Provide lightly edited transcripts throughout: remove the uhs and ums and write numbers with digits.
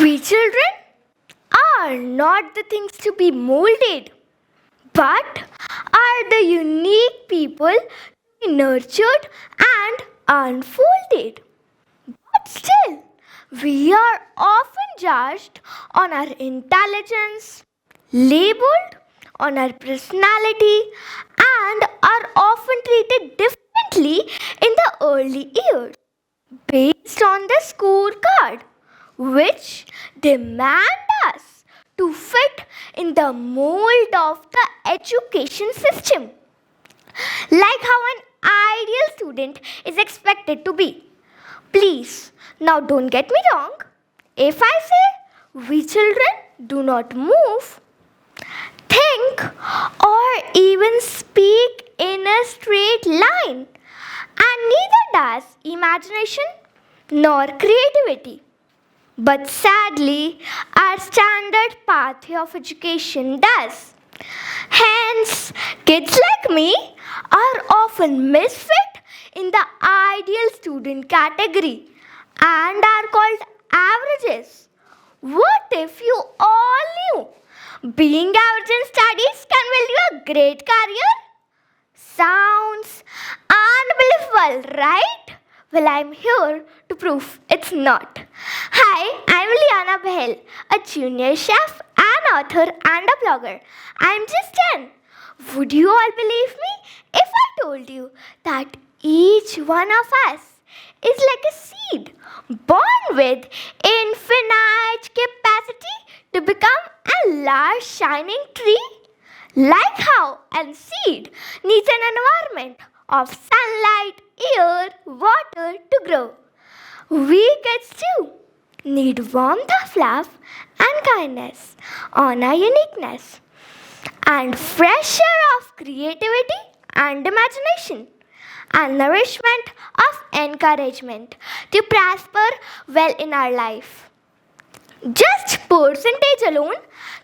We children are not the things to be molded, but are the unique people to be nurtured and unfolded. But still, we are often judged on our intelligence, labeled on our personality, and are often treated differently in the early years based on the scorecard, which demand us to fit in the mold of the education system, like how an ideal student is expected to be. Please, now don't get me wrong. If I say we children do not move, think, or even speak in a straight line, and neither does imagination nor creativity. But sadly, our standard pathway of education does. Hence, kids like me are often misfit in the ideal student category and are called averages. What if you all knew being average in studies can build you a great career? Sounds unbelievable, right? Well, I'm here to prove it's not. Hi, I'm Liana Behel, a junior chef, an author, and a blogger. I'm just 10. Would you all believe me if I told you that each one of us is like a seed born with infinite capacity to become a large shining tree? Like how a seed needs an environment of sunlight, air, water to grow. We kids too need warmth of love and kindness on our uniqueness and fresh air of creativity and imagination and nourishment of encouragement to prosper well in our life. Just percentage alone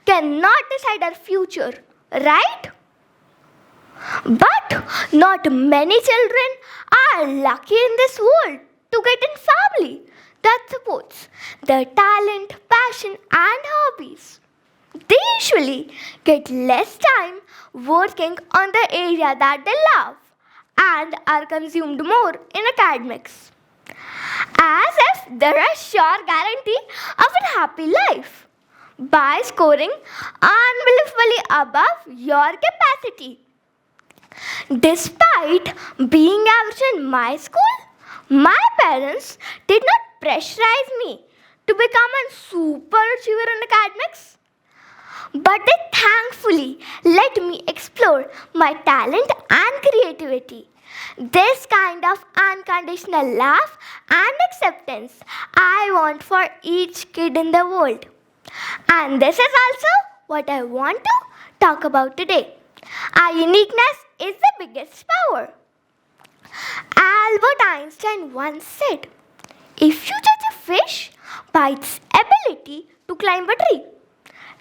cannot decide our future, right? But not many children are lucky in this world to get in family that supports their talent, passion and hobbies. They usually get less time working on the area that they love and are consumed more in academics. As if there is a sure guarantee of a happy life by scoring unbelievably above your capacity. Despite being average in my school, my parents did not pressurize me to become a super achiever in academics. But they thankfully let me explore my talent and creativity. This kind of unconditional love and acceptance I want for each kid in the world. And this is also what I want to talk about today. Our uniqueness is the biggest power. Albert Einstein once said, if you judge a fish by its ability to climb a tree,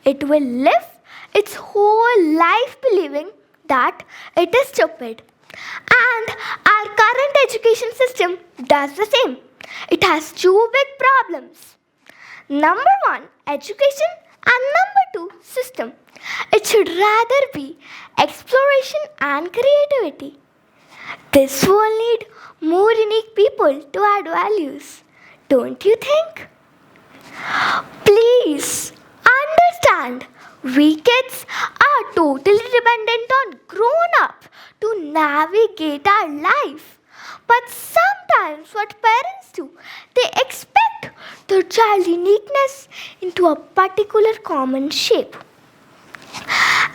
it will live its whole life believing that it is stupid. And our current education system does the same. It has two big problems. Number one, education, and number two, system. It should rather be exploration and creativity. This will need more unique people to add values. Don't you think? Please understand, we kids are totally dependent on grown-up to navigate our life. But sometimes what parents do, they expect their child uniqueness into a particular common shape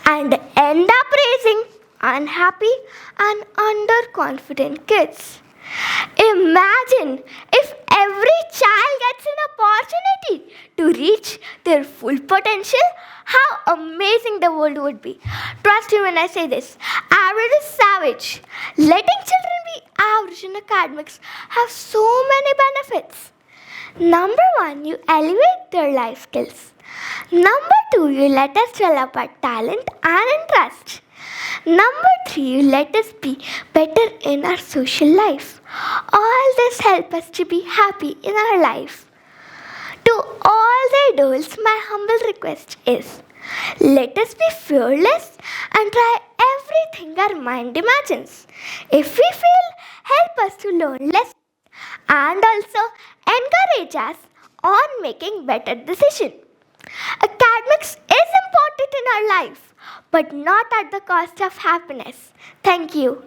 and end up raising unhappy and underconfident kids. Imagine if every child gets an opportunity to reach their full potential, how amazing the world would be. Trust me when I say this. Average is savage. Letting children be average in academics have so many benefits. Number one, you elevate their life skills. Number two, you let us develop our talent and interest. Number three, you let us be better in our social life. All this help us to be happy in our life. To all the adults, my humble request is let us be fearless and try everything our mind imagines. If we fail, help us to learn lessons and also encourage us on making better decisions. Academics is important in our life, but not at the cost of happiness. Thank you.